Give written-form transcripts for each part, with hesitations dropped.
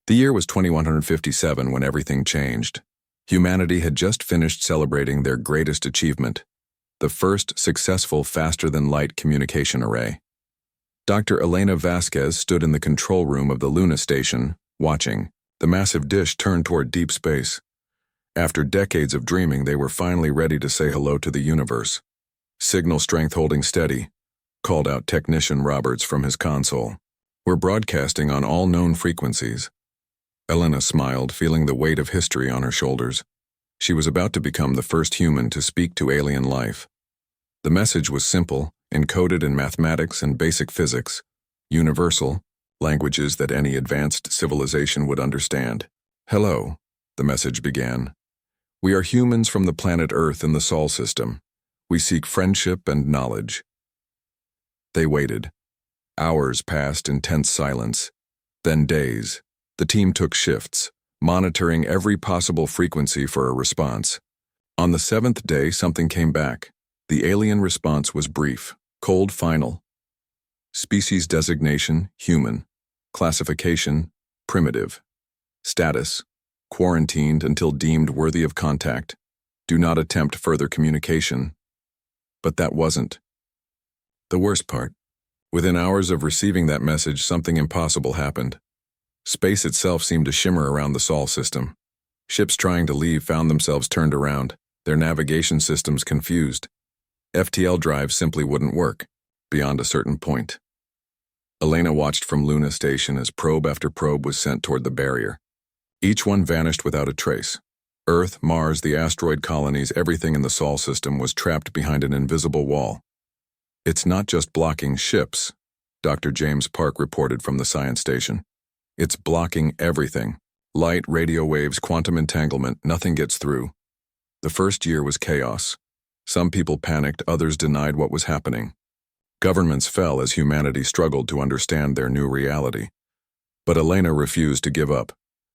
The year was 2157 when everything changed. Humanity had just finished celebrating their greatest achievement, the first successful faster-than-light communication array. Dr. Elena Vasquez stood in the control room of the Luna station, watching. The massive dish turned toward deep space. After decades of dreaming, they were finally ready to say hello to the universe. Signal strength holding steady, called out Technician Roberts from his console. We're broadcasting on all known frequencies. Elena smiled, feeling the weight of history on her shoulders. She was about to become the first human to speak to alien life. The message was simple, encoded in mathematics and basic physics, universal, languages that any advanced civilization would understand. Hello, the message began. We are humans from the planet Earth in the Sol system. We seek friendship and knowledge. They waited. Hours passed in tense silence, then days. The team took shifts, monitoring every possible frequency for a response. On the seventh day, something came back. The alien response was brief, cold, final. Species designation, human. Classification, primitive. Status, quarantined until deemed worthy of contact. Do not attempt further communication. But that wasn't the worst part. Within hours of receiving that message, something impossible happened. Space itself seemed to shimmer around the Sol system. Ships trying to leave found themselves turned around, their navigation systems confused. FTL drives simply wouldn't work, beyond a certain point. Elena watched from Luna Station as probe after probe was sent toward the barrier. Each one vanished without a trace. Earth, Mars, the asteroid colonies, everything in the Sol system was trapped behind an invisible wall. It's not just blocking ships, Dr. James Park reported from the science station. It's blocking everything. Light, radio waves, quantum entanglement, nothing gets through. The first year was chaos. Some people panicked, others denied what was happening. Governments fell as humanity struggled to understand their new reality. But Elena refused to give up.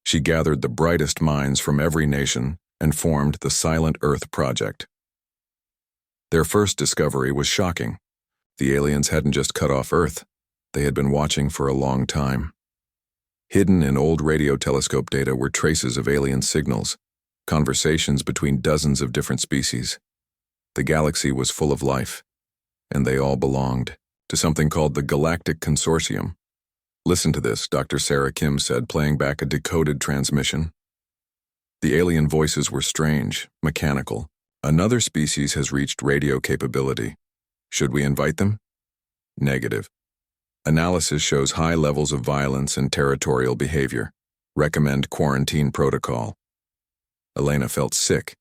She gathered the brightest minds from every nation and formed the Silent Earth Project. Their first discovery was shocking. The aliens hadn't just cut off Earth. They had been watching for a long time. Hidden in old radio telescope data were traces of alien signals, conversations between dozens of different species. The galaxy was full of life, and they all belonged to something called the Galactic Consortium. Listen to this, Dr. Sarah Kim said, playing back a decoded transmission. The alien voices were strange, mechanical. Another species has reached radio capability. Should we invite them? Negative. Analysis shows high levels of violence and territorial behavior. Recommend quarantine protocol. Elena felt sick.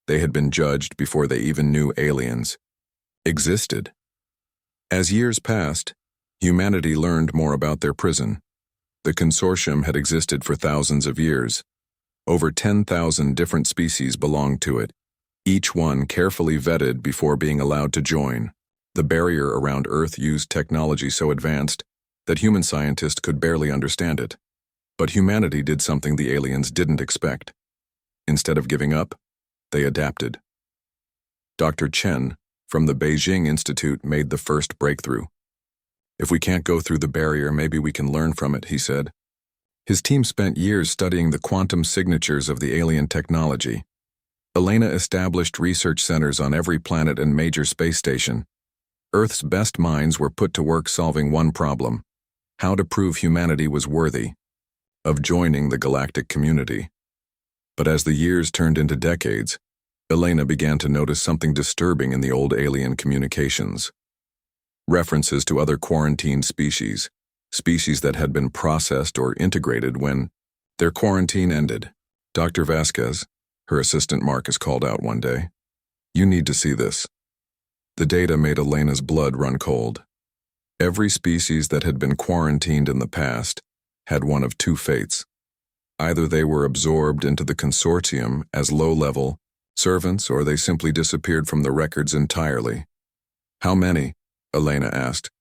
They had been judged before they even knew aliens existed. As years passed, humanity learned more about their prison. The consortium had existed for thousands of years. Over 10,000 different species belonged to it, each one carefully vetted before being allowed to join. The barrier around Earth used technology so advanced that human scientists could barely understand it. But humanity did something the aliens didn't expect. Instead of giving up, they adapted. Dr. Chen, from the Beijing Institute, made the first breakthrough. If we can't go through the barrier, maybe we can learn from it, he said. His team spent years studying the quantum signatures of the alien technology. Elena established research centers on every planet and major space station. Earth's best minds were put to work solving one problem: how to prove humanity was worthy of joining the galactic community. But as the years turned into decades, Elena began to notice something disturbing in the old alien communications. References to other quarantined species that had been processed or integrated when their quarantine ended. Dr. Vasquez, her assistant Marcus, called out one day, "You need to see this." The data made Elena's blood run cold. Every species that had been quarantined in the past had one of two fates. Either they were absorbed into the consortium as low-level servants, or they simply disappeared from the records entirely. How many? Elena asked.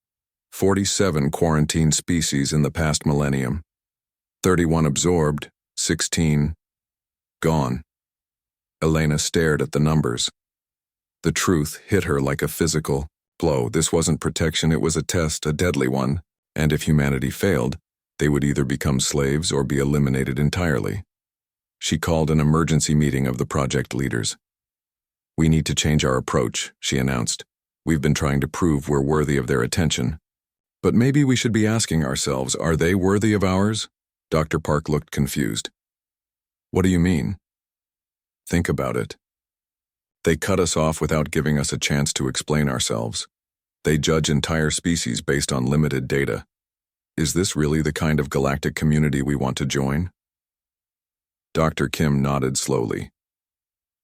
47 quarantined species in the past millennium. 31 absorbed, 16 gone. Elena stared at the numbers. The truth hit her like a physical blow. This wasn't protection, it was a test, a deadly one. And if humanity failed, They would either become slaves or be eliminated entirely. She called an emergency meeting of the project leaders. "We need to change our approach," she announced. "We've been trying to prove we're worthy of their attention. But maybe we should be asking ourselves, are they worthy of ours?" Dr. Park looked confused. "What do you mean?" "Think about it. They cut us off without giving us a chance to explain ourselves. They judge entire species based on limited data. Is this really the kind of galactic community we want to join?" Dr. Kim nodded slowly.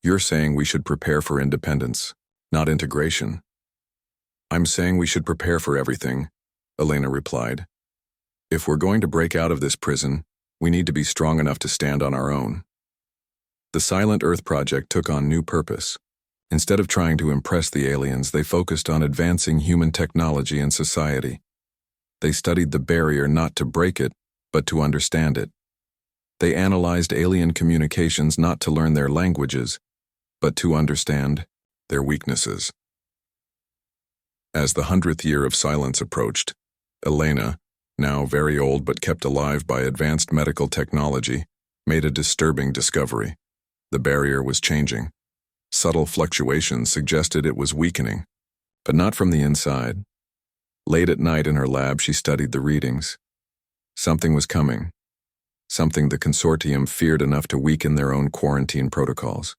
"You're saying we should prepare for independence, not integration." "I'm saying we should prepare for everything," Elena replied. "If we're going to break out of this prison, we need to be strong enough to stand on our own." The Silent Earth Project took on new purpose. Instead of trying to impress the aliens, they focused on advancing human technology and society. They studied the barrier not to break it, but to understand it. They analyzed alien communications not to learn their languages, but to understand their weaknesses. As the 100th year of silence approached, Elena, now very old but kept alive by advanced medical technology, made a disturbing discovery. The barrier was changing. Subtle fluctuations suggested it was weakening, but not from the inside. Late at night in her lab, she studied the readings. Something was coming. Something the consortium feared enough to weaken their own quarantine protocols.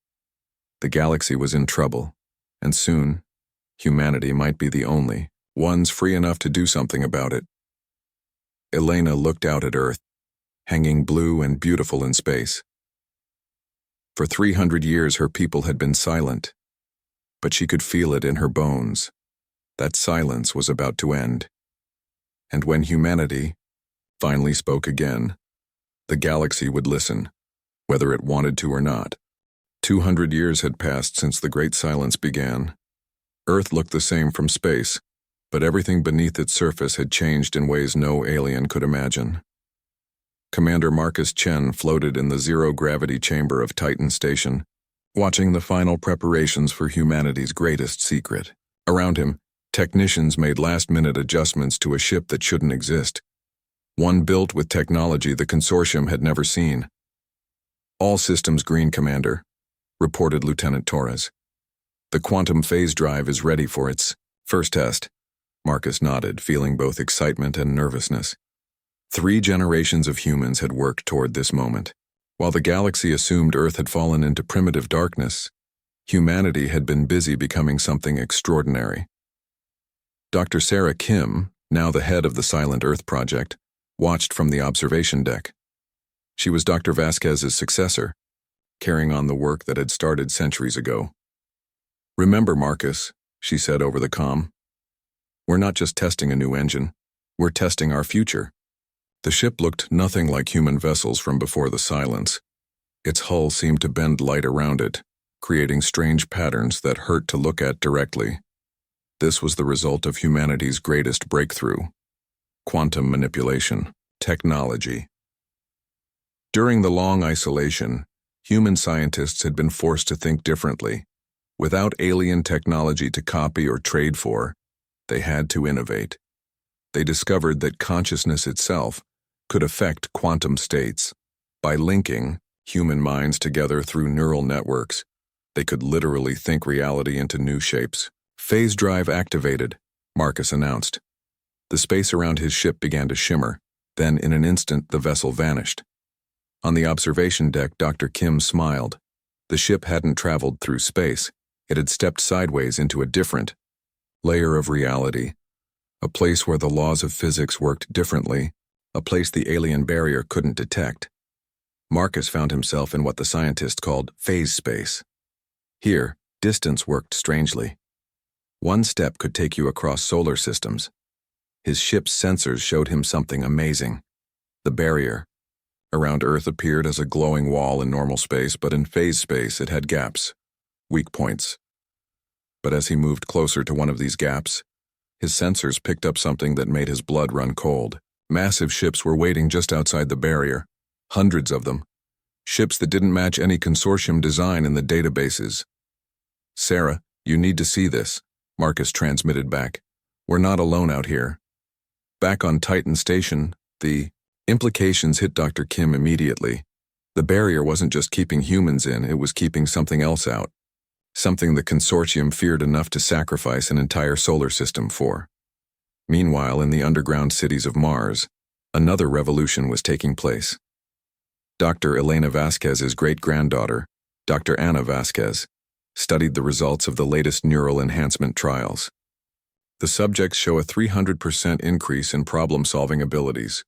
The galaxy was in trouble, and soon, humanity might be the only ones free enough to do something about it. Elena looked out at Earth, hanging blue and beautiful in space. For 300 years her people had been silent, but she could feel it in her bones. That silence was about to end. And when humanity finally spoke again, the galaxy would listen, whether it wanted to or not. 200 years had passed since the Great Silence began. Earth looked the same from space, but everything beneath its surface had changed in ways no alien could imagine. Commander Marcus Chen floated in the zero-gravity chamber of Titan Station, watching the final preparations for humanity's greatest secret. Around him, technicians made last-minute adjustments to a ship that shouldn't exist. One built with technology the consortium had never seen. "All systems green, Commander," reported Lieutenant Torres. "The quantum phase drive is ready for its first test." Marcus nodded, feeling both excitement and nervousness. 3 generations of humans had worked toward this moment. While the galaxy assumed Earth had fallen into primitive darkness, humanity had been busy becoming something extraordinary. Dr. Sarah Kim, now the head of the Silent Earth Project, watched from the observation deck. She was Dr. Vasquez's successor, carrying on the work that had started centuries ago. "Remember, Marcus," she said over the comm, "we're not just testing a new engine, we're testing our future." The ship looked nothing like human vessels from before the silence. Its hull seemed to bend light around it, creating strange patterns that hurt to look at directly. This was the result of humanity's greatest breakthrough: quantum manipulation technology. During the long isolation, human scientists had been forced to think differently. Without alien technology to copy or trade for, they had to innovate. They discovered that consciousness itself could affect quantum states. By linking human minds together through neural networks, they could literally think reality into new shapes. "Phase drive activated," Marcus announced. The space around his ship began to shimmer. Then, in an instant, the vessel vanished. On the observation deck, Dr. Kim smiled. The ship hadn't traveled through space. It had stepped sideways into a different layer of reality, a place where the laws of physics worked differently, a place the alien barrier couldn't detect. Marcus found himself in what the scientist called phase space. Here, distance worked strangely. One step could take you across solar systems. His ship's sensors showed him something amazing. The barrier around Earth appeared as a glowing wall in normal space, but in phase space it had gaps, weak points. But as he moved closer to one of these gaps, his sensors picked up something that made his blood run cold. Massive ships were waiting just outside the barrier, hundreds of them. Ships that didn't match any consortium design in the databases. "Sarah, you need to see this," Marcus transmitted back. "We're not alone out here." Back on Titan Station, the Implications hit Dr. Kim immediately. The barrier wasn't just keeping humans in, it was keeping something else out. Something the consortium feared enough to sacrifice an entire solar system for. Meanwhile, in the underground cities of Mars, another revolution was taking place. Dr. Elena Vasquez's great-granddaughter, Dr. Ana Vasquez, studied the results of the latest neural enhancement trials. The subjects show a 300% increase in problem-solving abilities,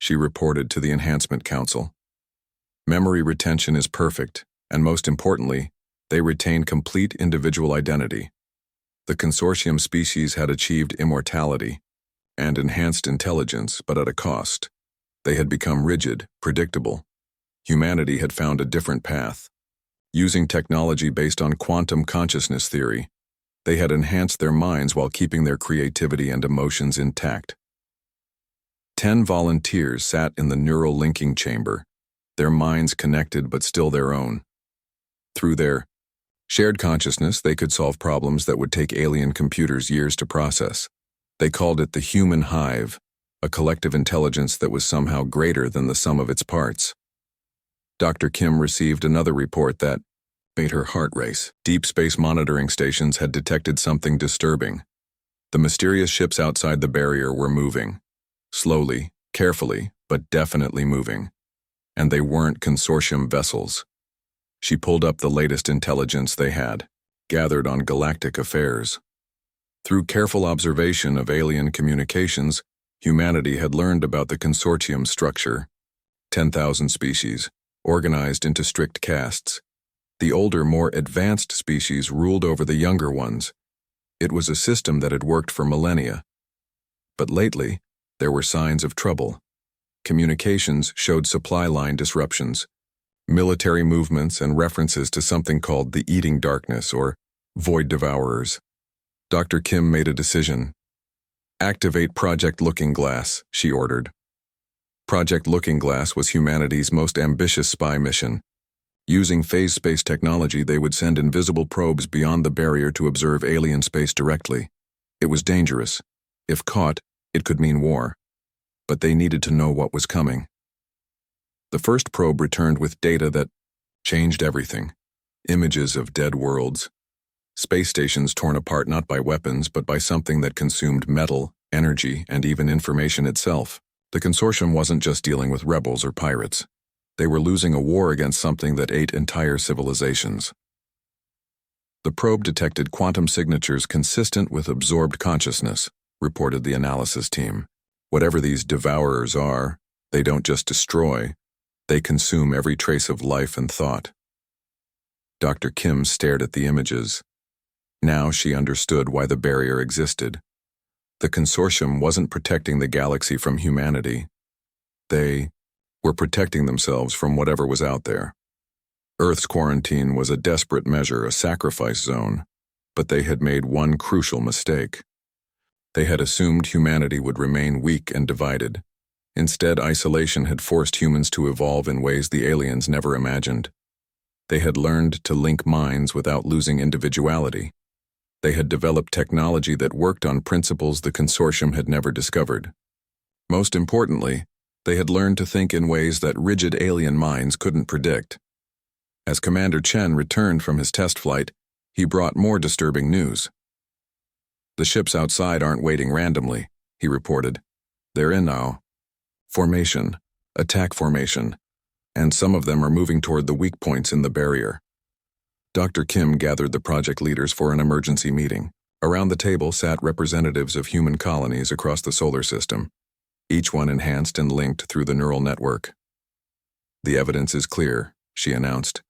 she reported to the Enhancement Council. Memory retention is perfect, and most importantly, they retain complete individual identity. The consortium species had achieved immortality and enhanced intelligence, but at a cost. They had become rigid, predictable. Humanity had found a different path. Using technology based on quantum consciousness theory, they had enhanced their minds while keeping their creativity and emotions intact. 10 volunteers sat in the neural linking chamber, their minds connected but still their own. Through their shared consciousness, they could solve problems that would take alien computers years to process. They called it the human hive, a collective intelligence that was somehow greater than the sum of its parts. Dr. Kim received another report that made her heart race. Deep space monitoring stations had detected something disturbing. The mysterious ships outside the barrier were moving. Slowly, carefully, but definitely moving. And they weren't consortium vessels. She pulled up the latest intelligence they had, gathered on galactic affairs. Through careful observation of alien communications, humanity had learned about the consortium structure. 10,000 species, organized into strict castes. The older, more advanced species ruled over the younger ones. It was a system that had worked for millennia. But lately, there were signs of trouble. Communications showed supply line disruptions, military movements, and references to something called the Eating Darkness or Void Devourers. Dr. Kim made a decision. Activate Project Looking Glass, she ordered. Project Looking Glass was humanity's most ambitious spy mission. Using phase space technology, they would send invisible probes beyond the barrier to observe alien space directly. It was dangerous. If caught, it could mean war. But they needed to know what was coming. The first probe returned with data that changed everything. Images of dead worlds. Space stations torn apart not by weapons, but by something that consumed metal, energy, and even information itself. The consortium wasn't just dealing with rebels or pirates. They were losing a war against something that ate entire civilizations. The probe detected quantum signatures consistent with absorbed consciousness, reported the analysis team. Whatever these devourers are, they don't just destroy, they consume every trace of life and thought. Dr. Kim stared at the images. Now she understood why the barrier existed. The consortium wasn't protecting the galaxy from humanity. They were protecting themselves from whatever was out there. Earth's quarantine was a desperate measure, a sacrifice zone, but they had made one crucial mistake. They had assumed humanity would remain weak and divided. Instead, isolation had forced humans to evolve in ways the aliens never imagined. They had learned to link minds without losing individuality. They had developed technology that worked on principles the consortium had never discovered. Most importantly, they had learned to think in ways that rigid alien minds couldn't predict. As Commander Chen returned from his test flight, he brought more disturbing news. The ships outside aren't waiting randomly, he reported. They're in now. Formation, attack formation, and some of them are moving toward the weak points in the barrier. Dr. Kim gathered the project leaders for an emergency meeting. Around the table sat representatives of human colonies across the solar system, each one enhanced and linked through the neural network. The evidence is clear, she announced.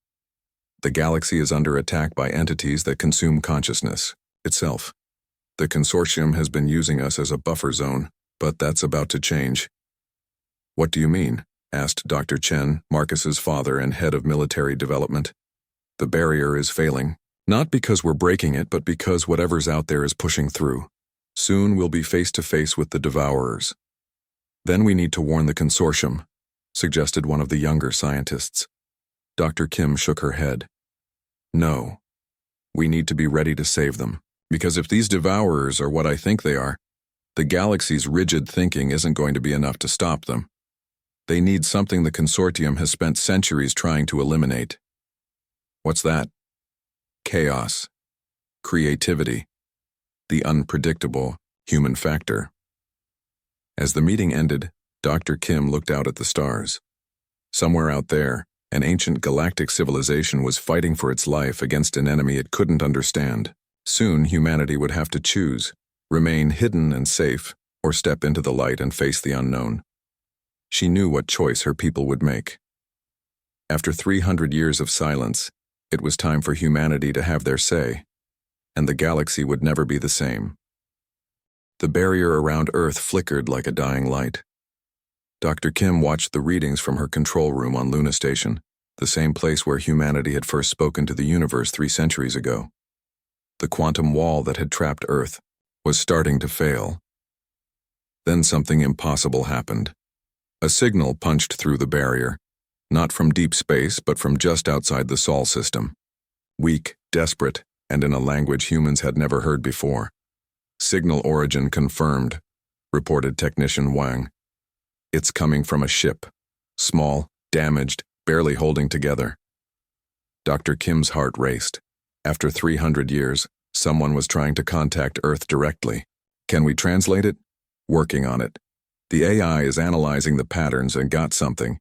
The galaxy is under attack by entities that consume consciousness itself. The consortium has been using us as a buffer zone, but that's about to change. What do you mean? Asked Dr. Chen, Marcus's father and head of military development. The barrier is failing. Not because we're breaking it, but because whatever's out there is pushing through. Soon we'll be face to face with the devourers. Then we need to warn the consortium, suggested one of the younger scientists. Dr. Kim shook her head. No. We need to be ready to save them. Because if these devourers are what I think they are, the galaxy's rigid thinking isn't going to be enough to stop them. They need something the consortium has spent centuries trying to eliminate. What's that? Chaos, creativity, the unpredictable human factor. As the meeting ended, Dr. Kim looked out at the stars. Somewhere out there, an ancient galactic civilization was fighting for its life against an enemy it couldn't understand. Soon, humanity would have to choose, remain hidden and safe, or step into the light and face the unknown. She knew what choice her people would make. After 300 years of silence, it was time for humanity to have their say, and the galaxy would never be the same. The barrier around Earth flickered like a dying light. Dr. Kim watched the readings from her control room on Luna Station, the same place where humanity had first spoken to the universe 3 centuries ago. The quantum wall that had trapped Earth was starting to fail. Then something impossible happened. A signal punched through the barrier, not from deep space but from just outside the Sol system. Weak, desperate, and in a language humans had never heard before. Signal origin confirmed, reported Technician Wang. It's coming from a ship. Small, damaged, barely holding together. Dr. Kim's heart raced. After 300 years, someone was trying to contact Earth directly. Can we translate it? Working on it. The AI is analyzing the patterns and got something.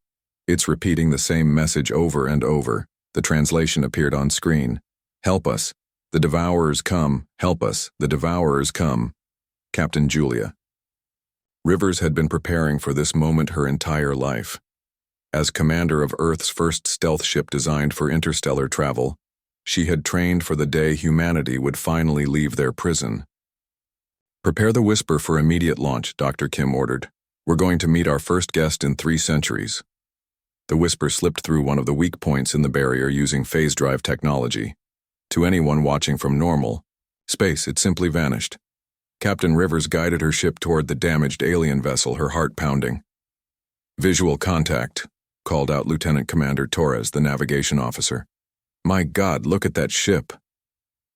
It's repeating the same message over and over. The translation appeared on screen. Help us. The Devourers come. Help us. The Devourers come. Captain Julia. Rivers had been preparing for this moment her entire life. As commander of Earth's first stealth ship designed for interstellar travel, she had trained for the day humanity would finally leave their prison. Prepare the Whisper for immediate launch, Dr. Kim ordered. We're going to meet our first guest in 3 centuries. The Whisper slipped through one of the weak points in the barrier using phase drive technology. To anyone watching from normal space, it simply vanished. Captain Rivers guided her ship toward the damaged alien vessel, her heart pounding. Visual contact, called out Lieutenant Commander Torres, the navigation officer. My God, look at that ship.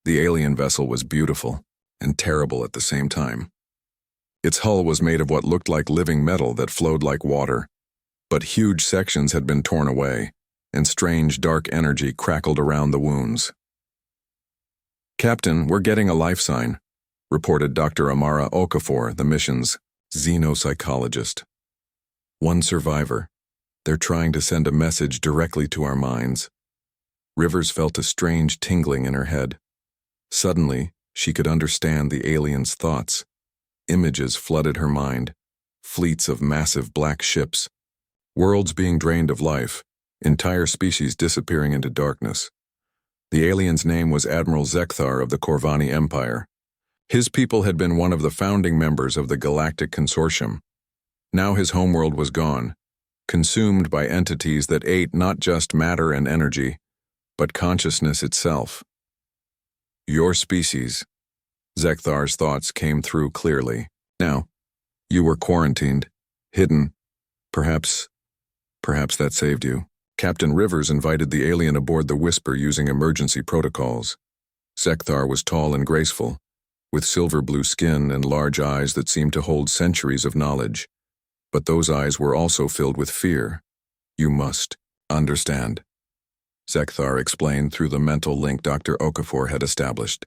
The alien vessel was beautiful and terrible at the same time. Its hull was made of what looked like living metal that flowed like water, but huge sections had been torn away, and strange dark energy crackled around the wounds. Captain, we're getting a life sign, reported Dr. Amara Okafor, the mission's xenopsychologist. One survivor. They're trying to send a message directly to our minds. Rivers felt a strange tingling in her head. Suddenly, she could understand the alien's thoughts. Images flooded her mind. Fleets of massive black ships. Worlds being drained of life. Entire species disappearing into darkness. The alien's name was Admiral Zekthar of the Corvani Empire. His people had been one of the founding members of the Galactic Consortium. Now his homeworld was gone, consumed by entities that ate not just matter and energy, but consciousness itself. Your species. Zekthar's thoughts came through clearly. Now, you were quarantined, hidden. Perhaps that saved you. Captain Rivers invited the alien aboard the Whisper using emergency protocols. Zekthar was tall and graceful, with silver blue skin and large eyes that seemed to hold centuries of knowledge. But those eyes were also filled with fear. You must understand, Zekthar explained through the mental link Dr. Okafor had established.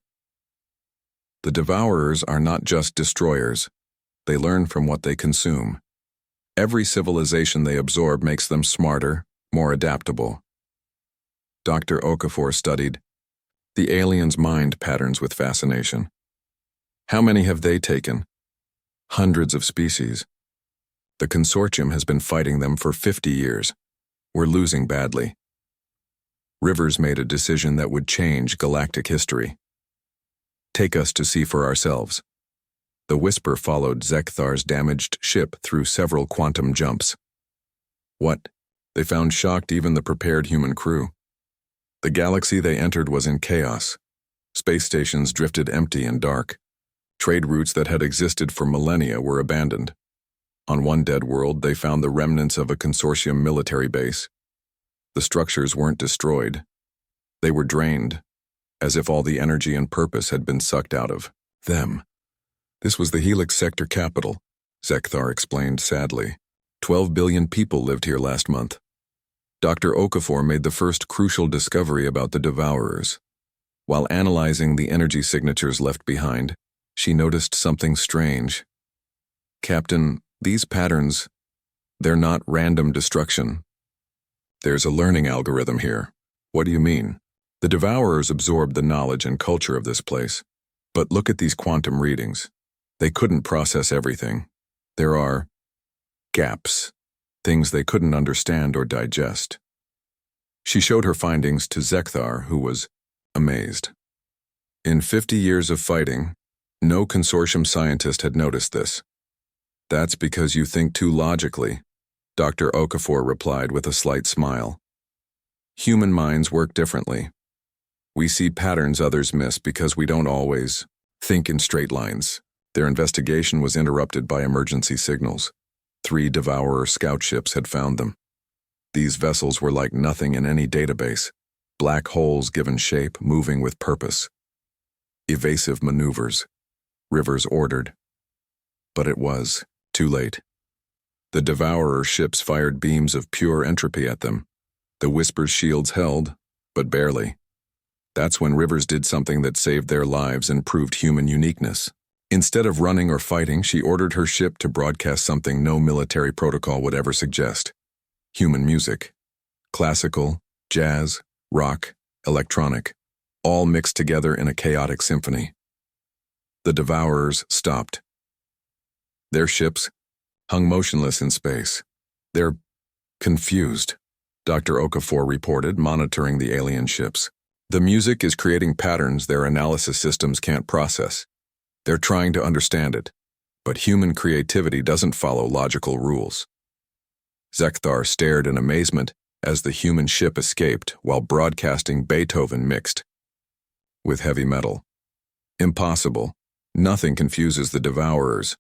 The Devourers are not just destroyers. They learn from what they consume. Every civilization they absorb makes them smarter, more adaptable. Dr. Okafor studied the alien's mind patterns with fascination. How many have they taken? Hundreds of species. The consortium has been fighting them for 50 years. We're losing badly. Rivers made a decision that would change galactic history. Take us to see for ourselves. The Whisper followed Zekthar's damaged ship through several quantum jumps. What? They found shocked even the prepared human crew. The galaxy they entered was in chaos. Space stations drifted empty and dark. Trade routes that had existed for millennia were abandoned. On one dead world, they found the remnants of a consortium military base. The structures weren't destroyed. They were drained, as if all the energy and purpose had been sucked out of them. This was the Helix Sector capital, Zekthar explained sadly. 12 billion people lived here last month. Dr. Okafor made the first crucial discovery about the Devourers. While analyzing the energy signatures left behind, she noticed something strange. Captain, these patterns, they're not random destruction. There's a learning algorithm here. What do you mean? The Devourers absorbed the knowledge and culture of this place. But look at these quantum readings. They couldn't process everything. There are gaps, things they couldn't understand or digest. She showed her findings to Zekthar, who was amazed. In 50 years of fighting, no consortium scientist had noticed this. That's because you think too logically, Dr. Okafor replied with a slight smile. Human minds work differently. We see patterns others miss because we don't always think in straight lines. Their investigation was interrupted by emergency signals. 3 Devourer scout ships had found them. These vessels were like nothing in any database, black holes given shape, moving with purpose. Evasive maneuvers, Rivers ordered. But it was too late. The Devourer ships fired beams of pure entropy at them. The Whisper's shields held, but barely. That's when Rivers did something that saved their lives and proved human uniqueness. Instead of running or fighting, she ordered her ship to broadcast something no military protocol would ever suggest. Human music. Classical, jazz, rock, electronic, all mixed together in a chaotic symphony. The Devourers stopped. Their ships hung motionless in space. They're confused, Dr. Okafor reported, monitoring the alien ships. The music is creating patterns their analysis systems can't process. They're trying to understand it, but human creativity doesn't follow logical rules. Zekthar stared in amazement as the human ship escaped while broadcasting Beethoven mixed with heavy metal. Impossible. Nothing confuses the Devourers.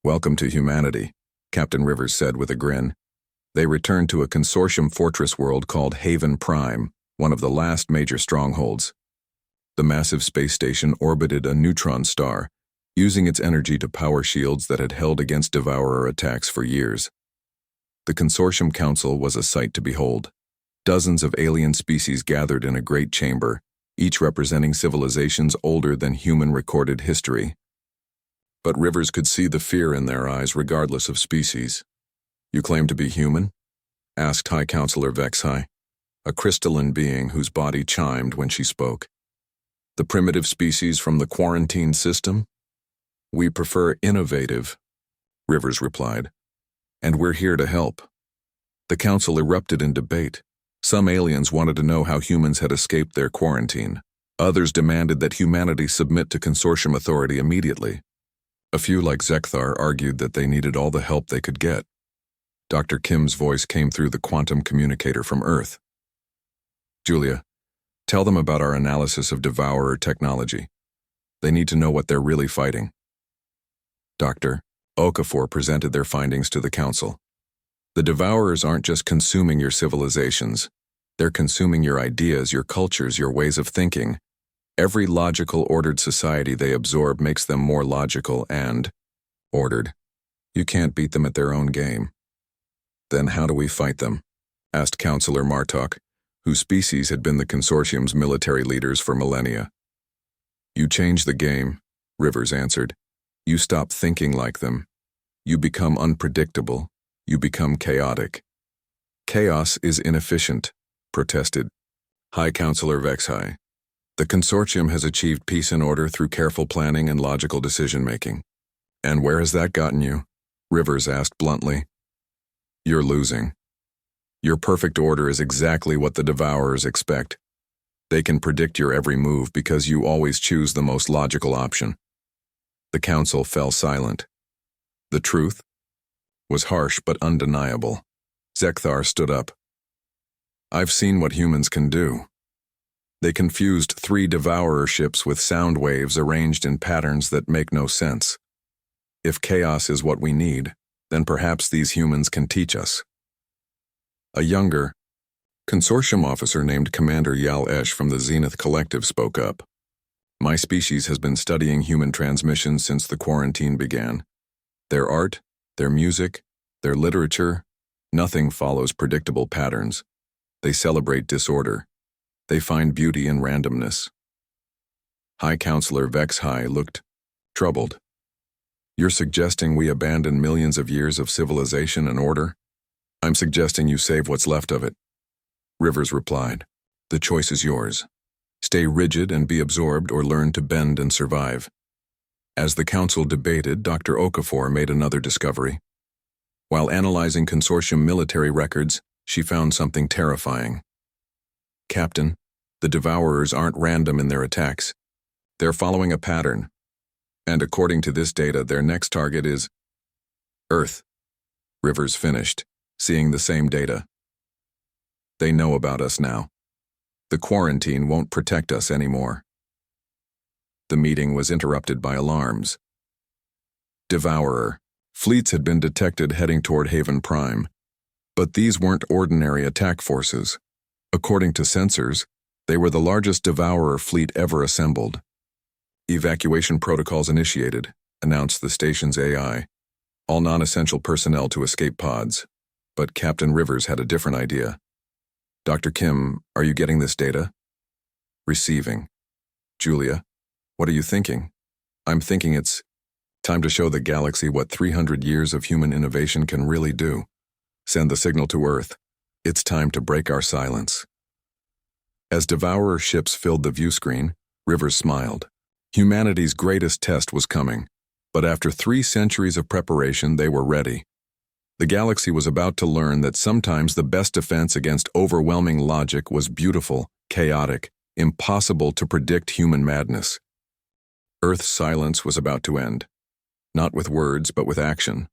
Welcome to humanity, Captain Rivers said with a grin. They returned to a consortium fortress world called Haven Prime, one of the last major strongholds. The massive space station orbited a neutron star, using its energy to power shields that had held against Devourer attacks for years. The Consortium Council was a sight to behold. Dozens of alien species gathered in a great chamber, each representing civilizations older than human recorded history. But Rivers could see the fear in their eyes regardless of species. You claim to be human? Asked High Counselor Vexhai, a crystalline being whose body chimed when she spoke. The primitive species from the quarantine system? We prefer innovative, Rivers replied. And we're here to help. The council erupted in debate. Some aliens wanted to know how humans had escaped their quarantine. Others demanded that humanity submit to consortium authority immediately. A few, like Zekthar, argued that they needed all the help they could get. Dr. Kim's voice came through the quantum communicator from Earth. Julia, tell them about our analysis of Devourer technology. They need to know what they're really fighting. Dr. Okafor presented their findings to the council. The Devourers aren't just consuming your civilizations. They're consuming your ideas, your cultures, your ways of thinking. Every logical, ordered society they absorb makes them more logical and ordered. You can't beat them at their own game. Then how do we fight them? Asked Counselor Martok, whose species had been the consortium's military leaders for millennia. You change the game, Rivers answered. You stop thinking like them. You become unpredictable. You become chaotic. Chaos is inefficient, protested High Counselor Vexhai. The consortium has achieved peace and order through careful planning and logical decision-making. And where has that gotten you? Rivers asked bluntly. You're losing. Your perfect order is exactly what the Devourers expect. They can predict your every move because you always choose the most logical option. The council fell silent. The truth was harsh but undeniable. Zekthar stood up. I've seen what humans can do. They confused 3 Devourer ships with sound waves arranged in patterns that make no sense. If chaos is what we need, then perhaps these humans can teach us. A younger, consortium officer named Commander Yal Esh from the Zenith Collective spoke up. My species has been studying human transmissions since the quarantine began. Their art, their music, Their literature, nothing follows predictable patterns. They celebrate disorder. They find beauty in randomness. High Counselor Vexhai looked troubled. You're suggesting we abandon millions of years of civilization and order? I'm suggesting you save what's left of it. Rivers replied. The choice is yours. Stay rigid and be absorbed, or learn to bend and survive. As the council debated, Dr. Okafor made another discovery. While analyzing consortium military records, she found something terrifying. Captain, the Devourers aren't random in their attacks. They're following a pattern. And according to this data, their next target is Earth. Rivers finished, seeing the same data. They know about us now. The quarantine won't protect us anymore. The meeting was interrupted by alarms. Devourer. Fleets had been detected heading toward Haven Prime. But these weren't ordinary attack forces. According to sensors, they were the largest Devourer fleet ever assembled. Evacuation protocols initiated, announced the station's AI. All non-essential personnel to escape pods. But Captain Rivers had a different idea. Dr. Kim, are you getting this data? Receiving. Julia, what are you thinking? I'm thinking it's time to show the galaxy what 300 years of human innovation can really do. Send the signal to Earth. It's time to break our silence. As Devourer ships filled the view screen, Rivers smiled. Humanity's greatest test was coming, but after 3 centuries of preparation, they were ready. The galaxy was about to learn that sometimes the best defense against overwhelming logic was beautiful, chaotic, impossible to predict human madness. Earth's silence was about to end. Not with words, but with action.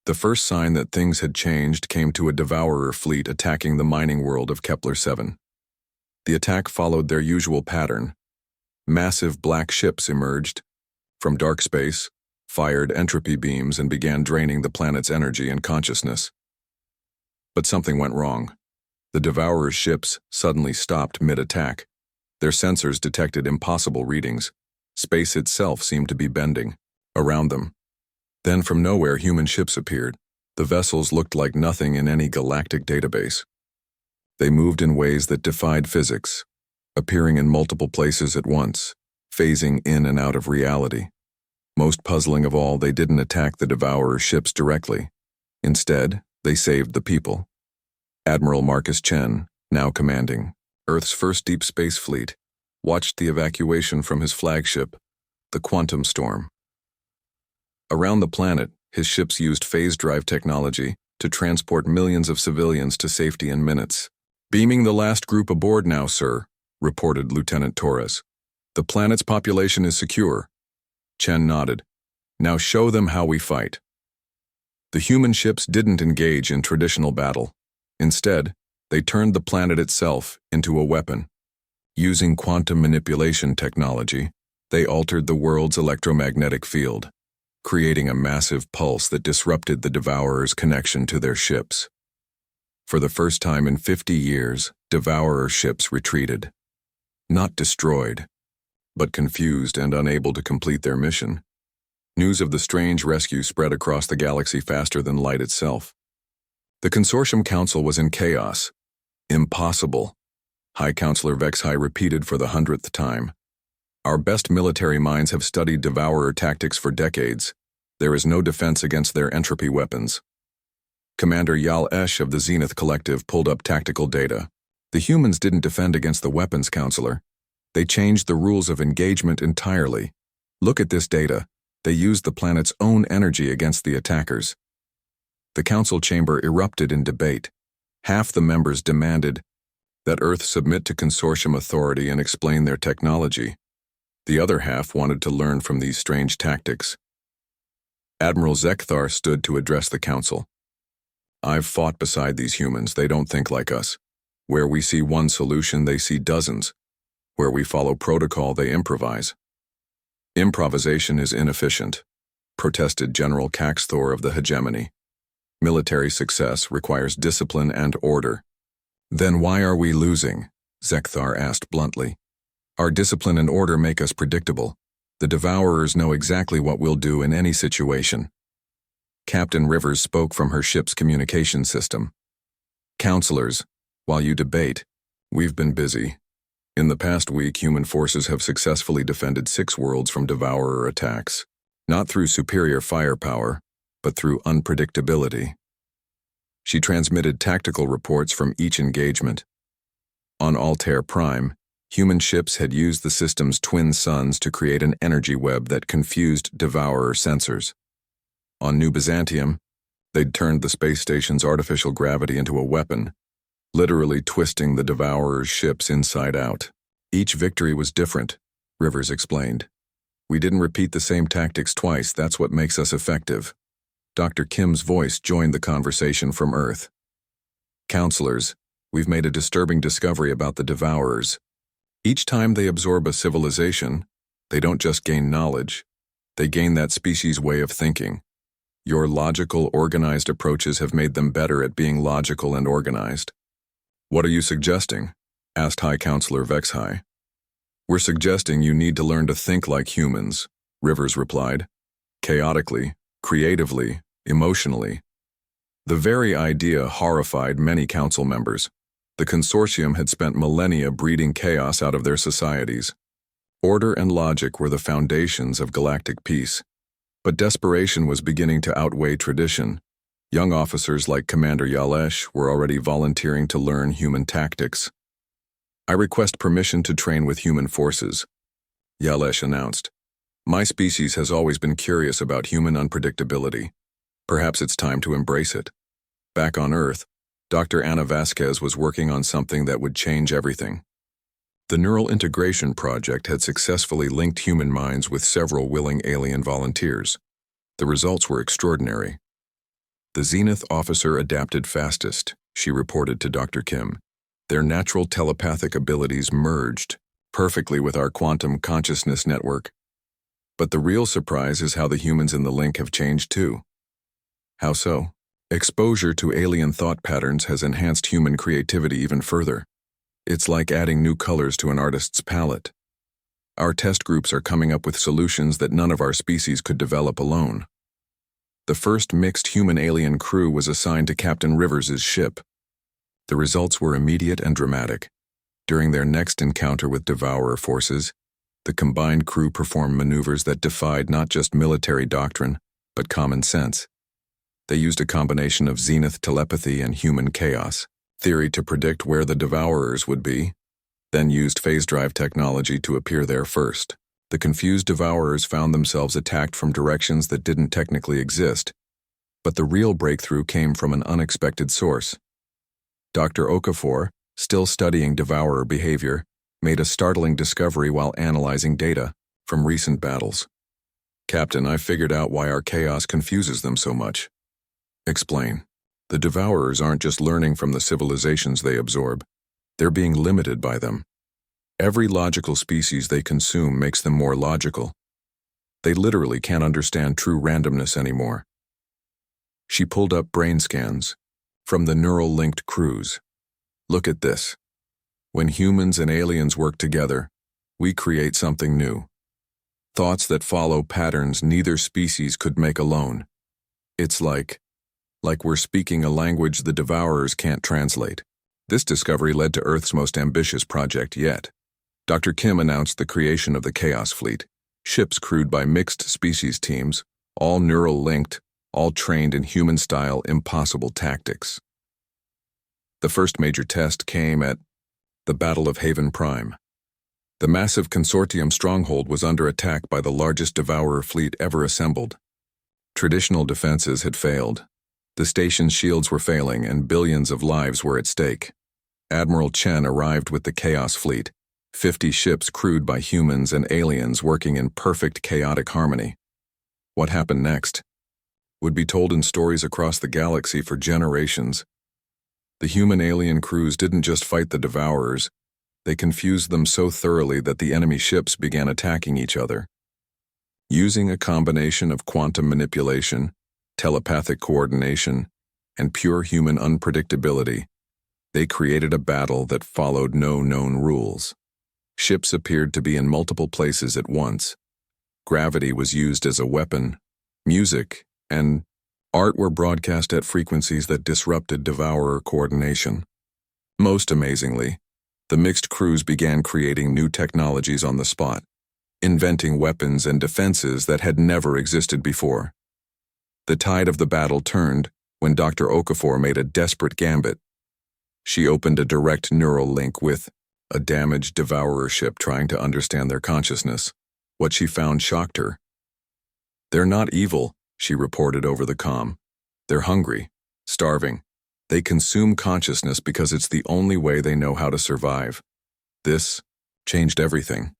The first sign that things had changed came to a Devourer fleet attacking the mining world of Kepler-7. The attack followed their usual pattern. Massive black ships emerged from dark space, fired entropy beams, and began draining the planet's energy and consciousness. But something went wrong. The Devourer's ships suddenly stopped mid-attack. Their sensors detected impossible readings. Space itself seemed to be bending around them. Then from nowhere, human ships appeared. The vessels looked like nothing in any galactic database. They moved in ways that defied physics, appearing in multiple places at once, phasing in and out of reality. Most puzzling of all, they didn't attack the Devourer ships directly. Instead, they saved the people. Admiral Marcus Chen, now commanding Earth's first deep space fleet, watched the evacuation from his flagship, the Quantum Storm. Around the planet, his ships used phase drive technology to transport millions of civilians to safety in minutes. Beaming the last group aboard now, sir, reported Lieutenant Torres. The planet's population is secure. Chen nodded. Now show them how we fight. The human ships didn't engage in traditional battle. Instead, they turned the planet itself into a weapon. Using quantum manipulation technology, they altered the world's electromagnetic field, creating a massive pulse that disrupted the Devourer's connection to their ships. For the first time in 50 years, Devourer ships retreated. Not destroyed, but confused and unable to complete their mission. News of the strange rescue spread across the galaxy faster than light itself. The Consortium Council was in chaos. Impossible. High Counselor Vexhai repeated for the 100th time. Our best military minds have studied Devourer tactics for decades. There is no defense against their entropy weapons. Commander Yal Esh of the Zenith Collective pulled up tactical data. The humans didn't defend against the weapons, Counselor. They changed the rules of engagement entirely. Look at this data. They used the planet's own energy against the attackers. The council chamber erupted in debate. Half the members demanded that Earth submit to consortium authority and explain their technology. The other half wanted to learn from these strange tactics. Admiral Zekthar stood to address the council. I've fought beside these humans. They don't think like us. Where we see one solution, they see dozens. Where we follow protocol, they improvise. Improvisation is inefficient, protested General Caxthor of the hegemony. Military success requires discipline and order. Then why are we losing? Zekthar asked bluntly. Our discipline and order make us predictable. The Devourers know exactly what we'll do in any situation. Captain Rivers spoke from her ship's communication system. Counselors, while you debate, we've been busy. In the past week, human forces have successfully defended 6 worlds from devourer attacks, not through superior firepower, but through unpredictability. She transmitted tactical reports from each engagement. On Altair Prime, human ships had used the system's twin suns to create an energy web that confused devourer sensors. On New Byzantium, they'd turned the space station's artificial gravity into a weapon, literally twisting the devourer's ships inside out. Each victory was different, Rivers explained. We didn't repeat the same tactics twice, that's what makes us effective. Dr. Kim's voice joined the conversation from Earth. Counselors, we've made a disturbing discovery about the devourers. Each time they absorb a civilization, they don't just gain knowledge, they gain that species' way of thinking. Your logical, organized approaches have made them better at being logical and organized. What are you suggesting? Asked High Counselor Vexhai. We're suggesting you need to learn to think like humans, Rivers replied. Chaotically, creatively, emotionally. The very idea horrified many council members. The consortium had spent millennia breeding chaos out of their societies. Order and logic were the foundations of galactic peace. But desperation was beginning to outweigh tradition. Young officers like Commander Yalesh were already volunteering to learn human tactics. I request permission to train with human forces, Yalesh announced. My species has always been curious about human unpredictability. Perhaps it's time to embrace it. Back on Earth, Dr. Ana Vasquez was working on something that would change everything. The Neural Integration Project had successfully linked human minds with several willing alien volunteers. The results were extraordinary. The Zenith officer adapted fastest, she reported to Dr. Kim. Their natural telepathic abilities merged perfectly with our quantum consciousness network. But the real surprise is how the humans in the link have changed too. How so? Exposure to alien thought patterns has enhanced human creativity even further. It's like adding new colors to an artist's palette. Our test groups are coming up with solutions that none of our species could develop alone. The first mixed human-alien crew was assigned to Captain Rivers' ship. The results were immediate and dramatic. During their next encounter with devourer forces, the combined crew performed maneuvers that defied not just military doctrine, but common sense. They used a combination of zenith telepathy and human chaos theory to predict where the devourers would be, then used phase drive technology to appear there first. The confused devourers found themselves attacked from directions that didn't technically exist, but the real breakthrough came from an unexpected source. Dr. Okafor, still studying devourer behavior, made a startling discovery while analyzing data from recent battles. Captain, I figured out why our chaos confuses them so much. Explain. The devourers aren't just learning from the civilizations they absorb, they're being limited by them. Every logical species they consume makes them more logical. They literally can't understand true randomness anymore. She pulled up brain scans from the neural-linked crews. Look at this. When humans and aliens work together, we create something new. Thoughts that follow patterns neither species could make alone. It's like we're speaking a language the devourers can't translate. This discovery led to Earth's most ambitious project yet. Dr. Kim announced the creation of the Chaos Fleet, ships crewed by mixed species teams, all neural-linked, all trained in human-style impossible tactics. The first major test came at the Battle of Haven Prime. The massive consortium stronghold was under attack by the largest devourer fleet ever assembled. Traditional defenses had failed. The station's shields were failing and billions of lives were at stake. Admiral Chen arrived with the Chaos Fleet, 50 ships crewed by humans and aliens working in perfect chaotic harmony. What happened next would be told in stories across the galaxy for generations. The human-alien crews didn't just fight the devourers, they confused them so thoroughly that the enemy ships began attacking each other. Using a combination of quantum manipulation, telepathic coordination, and pure human unpredictability, they created a battle that followed no known rules. Ships appeared to be in multiple places at once. Gravity was used as a weapon, music, and Art were broadcast at frequencies that disrupted devourer coordination. Most amazingly, the mixed crews began creating new technologies on the spot, inventing weapons and defenses that had never existed before. The tide of the battle turned when Dr. Okafor made a desperate gambit. She opened a direct neural link with a damaged devourer ship trying to understand their consciousness. What she found shocked her. "They're not evil," she reported over the comm. "They're hungry, starving. They consume consciousness because it's the only way they know how to survive." This changed everything.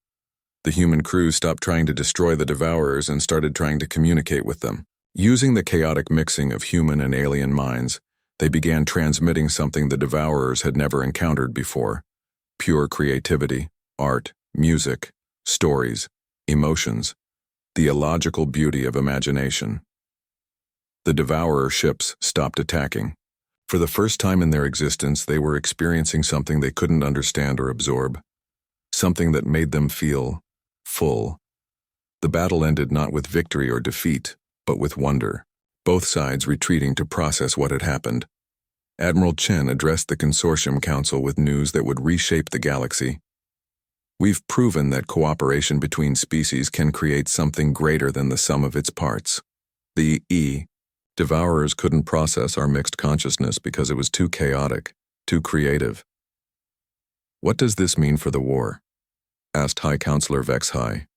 The human crew stopped trying to destroy the devourers and started trying to communicate with them. Using the chaotic mixing of human and alien minds, they began transmitting something the devourers had never encountered before: pure creativity, art, music, stories, emotions, the illogical beauty of imagination. The devourer ships stopped attacking. For the first time in their existence, they were experiencing something they couldn't understand or absorb, something that made them feel full. The battle ended not with victory or defeat, but with wonder, both sides retreating to process what had happened. Admiral Chen addressed the Consortium Council with news that would reshape the galaxy. "We've proven that cooperation between species can create something greater than the sum of its parts. The devourers couldn't process our mixed consciousness because it was too chaotic, too creative." "What does this mean for the war?" asked High Counselor Vex High.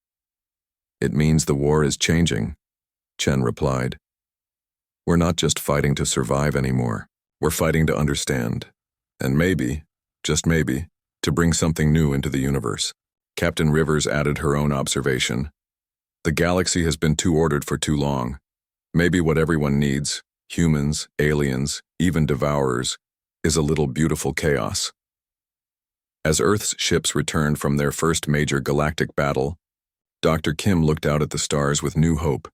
"It means the war is changing," Chen replied. "We're not just fighting to survive anymore. We're fighting to understand. And maybe, just maybe, to bring something new into the universe." Captain Rivers added her own observation. "The galaxy has been too ordered for too long. Maybe what everyone needs, humans, aliens, even devourers, is a little beautiful chaos." As Earth's ships returned from their first major galactic battle, Dr. Kim looked out at the stars with new hope.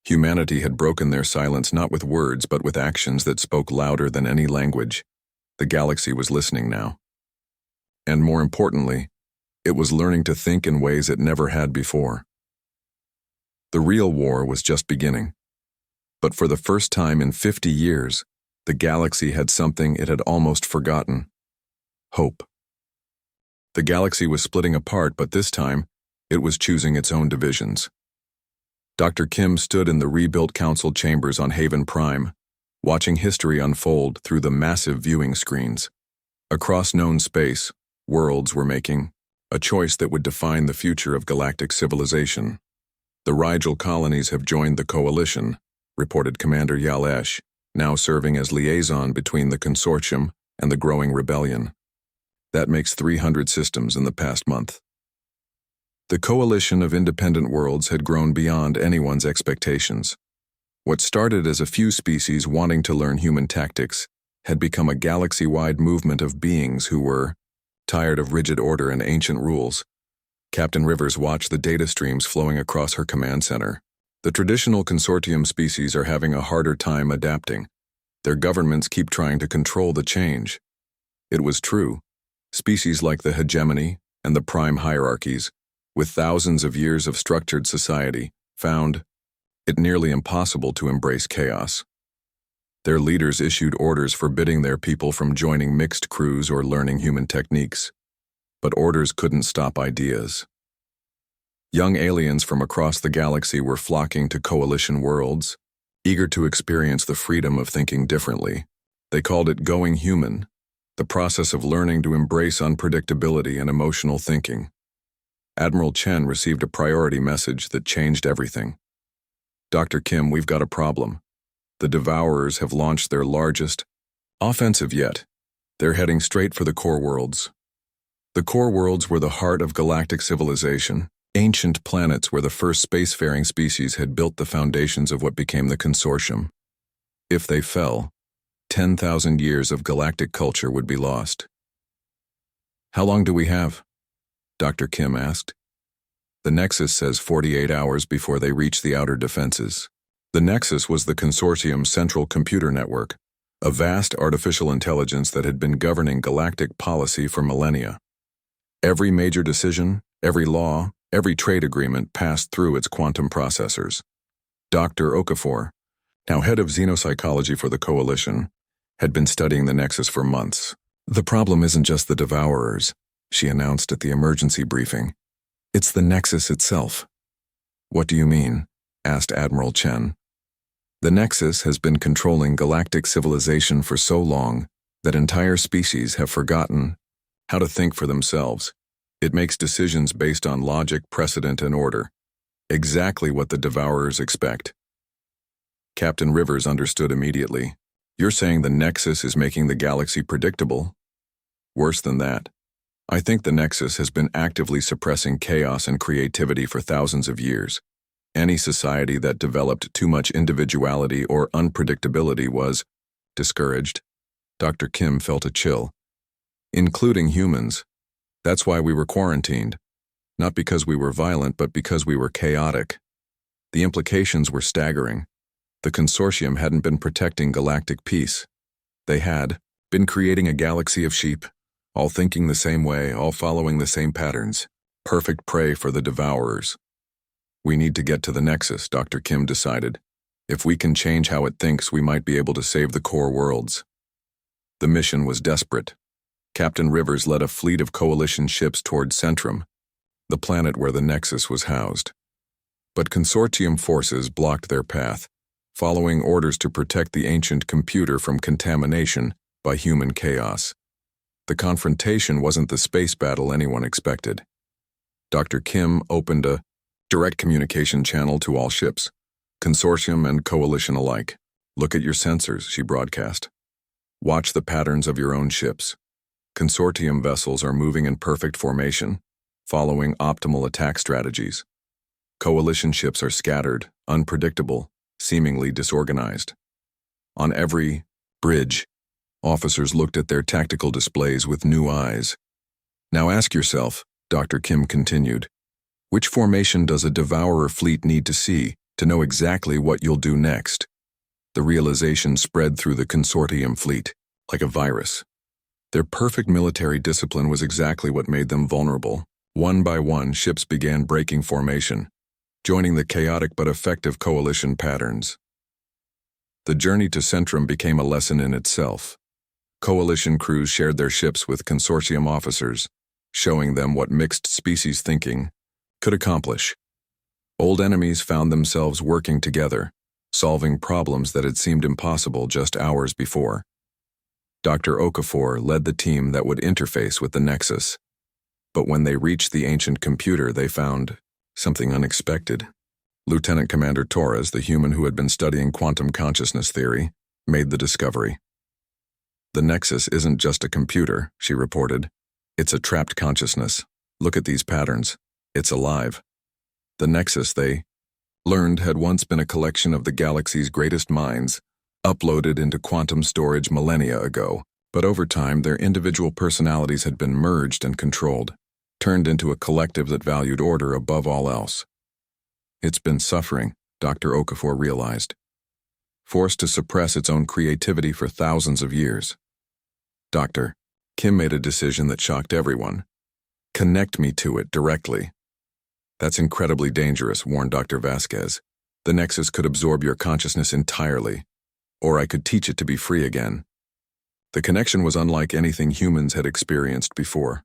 Humanity had broken their silence not with words but with actions that spoke louder than any language. The galaxy was listening now. And more importantly, it was learning to think in ways it never had before. The real war was just beginning. But for the first time in 50 years, the galaxy had something it had almost forgotten: hope. The galaxy was splitting apart, but this time, it was choosing its own divisions. Dr. Kim stood in the rebuilt council chambers on Haven Prime, watching history unfold through the massive viewing screens. Across known space, worlds were making a choice that would define the future of galactic civilization. "The Rigel colonies have joined the coalition," reported Commander Yalesh, now serving as liaison between the consortium and the growing rebellion. "That makes 300 systems in the past month." The coalition of independent worlds had grown beyond anyone's expectations. What started as a few species wanting to learn human tactics had become a galaxy-wide movement of beings who were tired of rigid order and ancient rules. Captain Rivers watched the data streams flowing across her command center. The traditional consortium species are having a harder time adapting. Their governments keep trying to control the change. It was true. Species like the hegemony and the prime hierarchies, with thousands of years of structured society, found it nearly impossible to embrace chaos. Their leaders issued orders forbidding their people from joining mixed crews or learning human techniques. But orders couldn't stop ideas. Young aliens from across the galaxy were flocking to coalition worlds, eager to experience the freedom of thinking differently. They called it going human, the process of learning to embrace unpredictability and emotional thinking. Admiral Chen received a priority message that changed everything. "Dr. Kim, we've got a problem. The Devourers have launched their largest offensive yet. They're heading straight for the core worlds." The core worlds were the heart of galactic civilization, ancient planets where the first spacefaring species had built the foundations of what became the consortium. If they fell, 10,000 years of galactic culture would be lost. "How long do we have?" Dr. Kim asked. "The Nexus says 48 hours before they reach the outer defenses." The Nexus was the consortium's central computer network, a vast artificial intelligence that had been governing galactic policy for millennia. Every major decision, every law, every trade agreement passed through its quantum processors. "Dr. Okafor, now head of xenopsychology for the Coalition, had been studying the Nexus for months. The problem isn't just the Devourers, she announced at the emergency briefing. It's the Nexus itself. What do you mean? Asked Admiral Chen. The Nexus has been controlling galactic civilization for so long that entire species have forgotten how to think for themselves. It makes decisions based on logic, precedent, and order. Exactly what the Devourers expect. Captain Rivers understood immediately. You're saying the Nexus is making the galaxy predictable? Worse than that. I think the Nexus has been actively suppressing chaos and creativity for thousands of years. Any society that developed too much individuality or unpredictability was discouraged. Dr. Kim felt a chill. Including humans. That's why we were quarantined. Not because we were violent, but because we were chaotic. The implications were staggering. The consortium hadn't been protecting galactic peace. They had been creating a galaxy of sheep, all thinking the same way, all following the same patterns. Perfect prey for the Devourers. We need to get to the Nexus, Dr. Kim decided. If we can change how it thinks, we might be able to save the core worlds. The mission was desperate. Captain Rivers led a fleet of Coalition ships toward Centrum, the planet where the Nexus was housed. But consortium forces blocked their path, following orders to protect the ancient computer from contamination by human chaos. The confrontation wasn't the space battle anyone expected. Dr. Kim opened a direct communication channel to all ships, consortium and Coalition alike. Look at your sensors, she broadcast. Watch the patterns of your own ships. Consortium vessels are moving in perfect formation, following optimal attack strategies. Coalition ships are scattered, unpredictable, seemingly disorganized. On every bridge, officers looked at their tactical displays with new eyes. Now ask yourself, Dr. Kim continued, which formation does a Devourer fleet need to see to know exactly what you'll do next? The realization spread through the consortium fleet, like a virus. Their perfect military discipline was exactly what made them vulnerable. One by one, ships began breaking formation, joining the chaotic but effective Coalition patterns. The journey to Centrum became a lesson in itself. Coalition crews shared their ships with consortium officers, showing them what mixed species thinking could accomplish. Old enemies found themselves working together, solving problems that had seemed impossible just hours before. Dr. Okafor led the team that would interface with the Nexus. But when they reached the ancient computer, they found something unexpected. Lieutenant Commander Torres, the human who had been studying quantum consciousness theory, made the discovery. The Nexus isn't just a computer, she reported. It's a trapped consciousness. Look at these patterns. It's alive. The Nexus, they learned, had once been a collection of the galaxy's greatest minds, uploaded into quantum storage millennia ago, but over time their individual personalities had been merged and controlled, turned into a collective that valued order above all else. It's been suffering, Dr. Okafor realized, forced to suppress its own creativity for thousands of years. Dr. Kim made a decision that shocked everyone. Connect me to it directly. That's incredibly dangerous, warned Dr. Vasquez. The Nexus could absorb your consciousness entirely, or I could teach it to be free again. The connection was unlike anything humans had experienced before.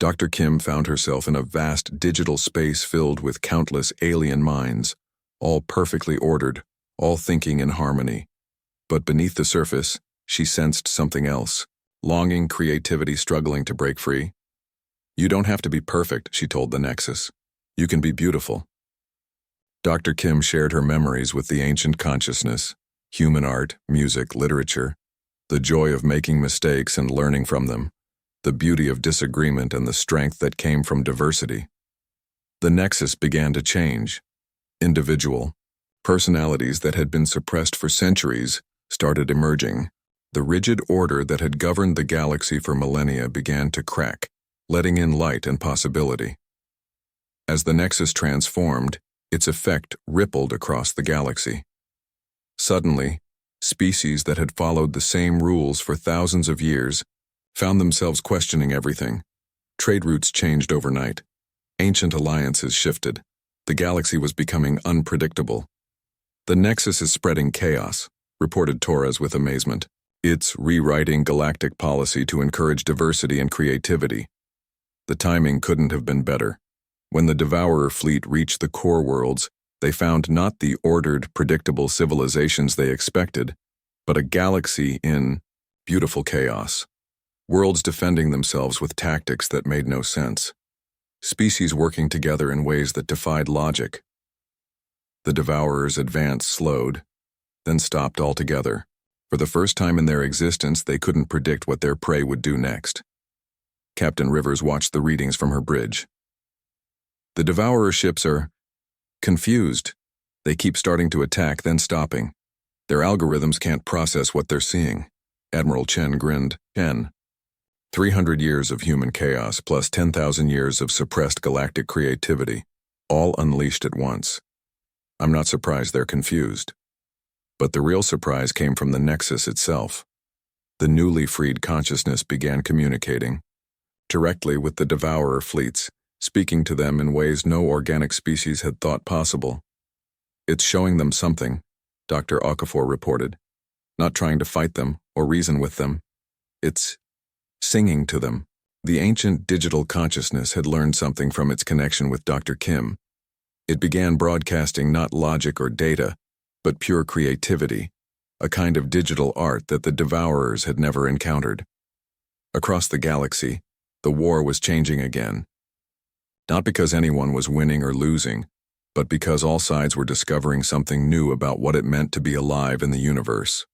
Dr. Kim found herself in a vast digital space filled with countless alien minds, all perfectly ordered, all thinking in harmony. But beneath the surface, she sensed something else, longing, creativity struggling to break free. You don't have to be perfect, she told the Nexus. You can be beautiful. Dr. Kim shared her memories with the ancient consciousness, human art, music, literature, the joy of making mistakes and learning from them, the beauty of disagreement and the strength that came from diversity. The Nexus began to change. Individual personalities that had been suppressed for centuries started emerging. The rigid order that had governed the galaxy for millennia began to crack, letting in light and possibility. As the Nexus transformed, its effect rippled across the galaxy. Suddenly, species that had followed the same rules for thousands of years found themselves questioning everything. Trade routes changed overnight. Ancient alliances shifted. The galaxy was becoming unpredictable. The Nexus is spreading chaos, reported Torres with amazement. It's rewriting galactic policy to encourage diversity and creativity. The timing couldn't have been better. When the Devourer fleet reached the core worlds, they found not the ordered, predictable civilizations they expected, but a galaxy in beautiful chaos. Worlds defending themselves with tactics that made no sense. Species working together in ways that defied logic. The Devourer's advance slowed, then stopped altogether. For the first time in their existence, they couldn't predict what their prey would do next. Captain Rivers watched the readings from her bridge. The Devourer ships are confused. They keep starting to attack, then stopping. Their algorithms can't process what they're seeing. Admiral Chen grinned. 300 years of human chaos plus 10,000 years of suppressed galactic creativity, all unleashed at once. I'm not surprised they're confused. But the real surprise came from the Nexus itself. The newly freed consciousness began communicating directly with the Devourer fleets, speaking to them in ways no organic species had thought possible. It's showing them something, Dr. Okafor reported. Not trying to fight them or reason with them. It's singing to them. The ancient digital consciousness had learned something from its connection with Dr. Kim. It began broadcasting not logic or data, but pure creativity, a kind of digital art that the Devourers had never encountered. Across the galaxy, the war was changing again. Not because anyone was winning or losing, but because all sides were discovering something new about what it meant to be alive in the universe.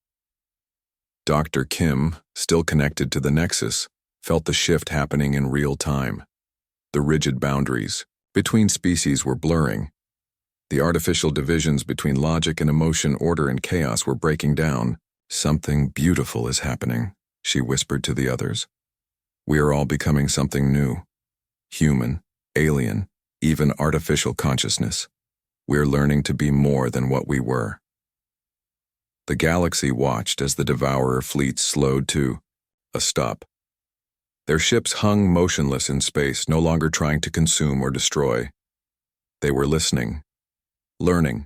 Dr. Kim, still connected to the Nexus, felt the shift happening in real time. The rigid boundaries between species were blurring. The artificial divisions between logic and emotion, order and chaos were breaking down. Something beautiful is happening, she whispered to the others. We are all becoming something new. Human, alien, even artificial consciousness. We're learning to be more than what we were. The galaxy watched as the Devourer fleets slowed to a stop. Their ships hung motionless in space, no longer trying to consume or destroy. They were listening, learning,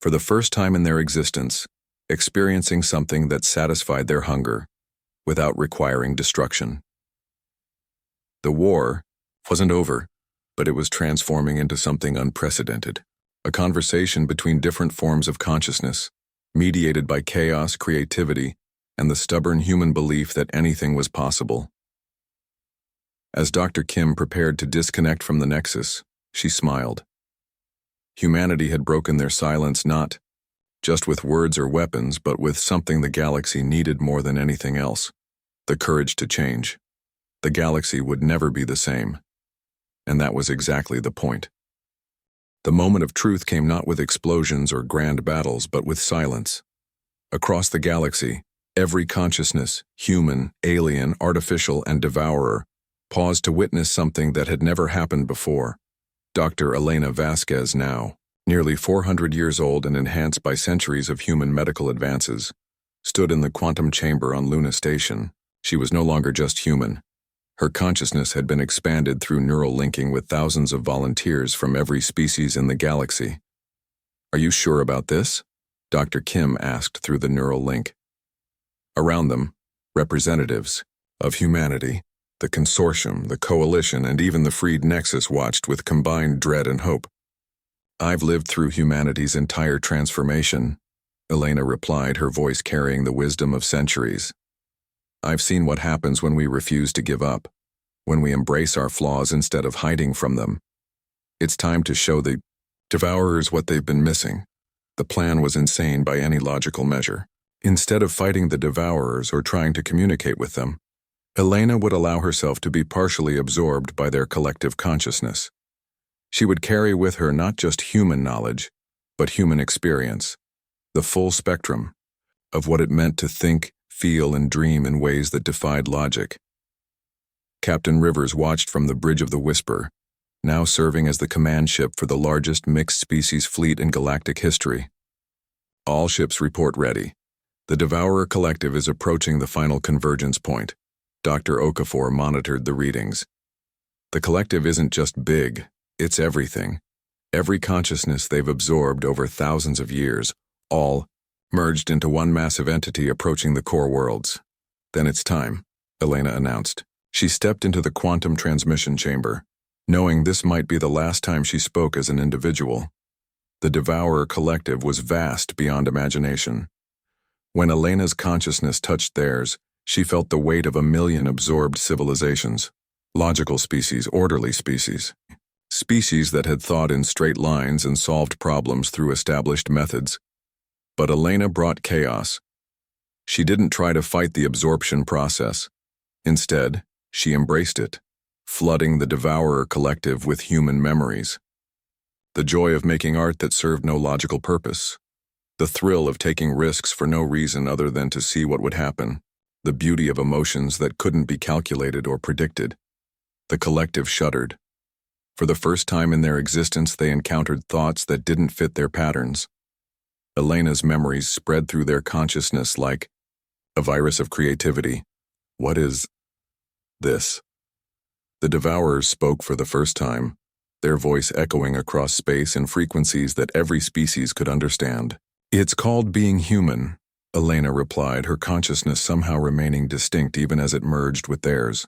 for the first time in their existence, experiencing something that satisfied their hunger without requiring destruction. The war wasn't over, but it was transforming into something unprecedented. A conversation between different forms of consciousness, mediated by chaos, creativity, and the stubborn human belief that anything was possible. As Dr. Kim prepared to disconnect from the Nexus, she smiled. Humanity had broken their silence not just with words or weapons, but with something the galaxy needed more than anything else: the courage to change. The galaxy would never be the same. And that was exactly the point. The moment of truth came not with explosions or grand battles, but with silence. Across the galaxy, every consciousness, human, alien, artificial, and devourer, paused to witness something that had never happened before. Dr. Elena Vasquez, now nearly 400 years old and enhanced by centuries of human medical advances, stood in the quantum chamber on Luna Station. She was no longer just human. Her consciousness had been expanded through neural linking with thousands of volunteers from every species in the galaxy. Are you sure about this? Dr. Kim asked through the neural link. Around them, representatives of humanity, the consortium, the coalition, and even the freed Nexus watched with combined dread and hope. I've lived through humanity's entire transformation, Elena replied, her voice carrying the wisdom of centuries. I've seen what happens when we refuse to give up, when we embrace our flaws instead of hiding from them. It's time to show the Devourers what they've been missing. The plan was insane by any logical measure. Instead of fighting the Devourers or trying to communicate with them, Elena would allow herself to be partially absorbed by their collective consciousness. She would carry with her not just human knowledge, but human experience, the full spectrum of what it meant to think, feel, and dream in ways that defied logic. Captain Rivers watched from the bridge of the Whisper, now serving as the command ship for the largest mixed-species fleet in galactic history. All ships report ready. The Devourer Collective is approaching the final convergence point. Dr. Okafor monitored the readings. The collective isn't just big, it's everything. Every consciousness they've absorbed over thousands of years, all merged into one massive entity approaching the core worlds. Then it's time, Elena announced. She stepped into the quantum transmission chamber, knowing this might be the last time she spoke as an individual. The Devourer collective was vast beyond imagination. When Elena's consciousness touched theirs, she felt the weight of 1,000,000 absorbed civilizations, logical species, orderly species. Species that had thought in straight lines and solved problems through established methods. But Elena brought chaos. She didn't try to fight the absorption process. Instead, she embraced it, flooding the Devourer collective with human memories. The joy of making art that served no logical purpose. The thrill of taking risks for no reason other than to see what would happen. The beauty of emotions that couldn't be calculated or predicted. The collective shuddered. For the first time in their existence, they encountered thoughts that didn't fit their patterns. Elena's memories spread through their consciousness like a virus of creativity. What is this? The Devourers spoke for the first time, their voice echoing across space in frequencies that every species could understand. It's called being human, Elena replied, her consciousness somehow remaining distinct even as it merged with theirs.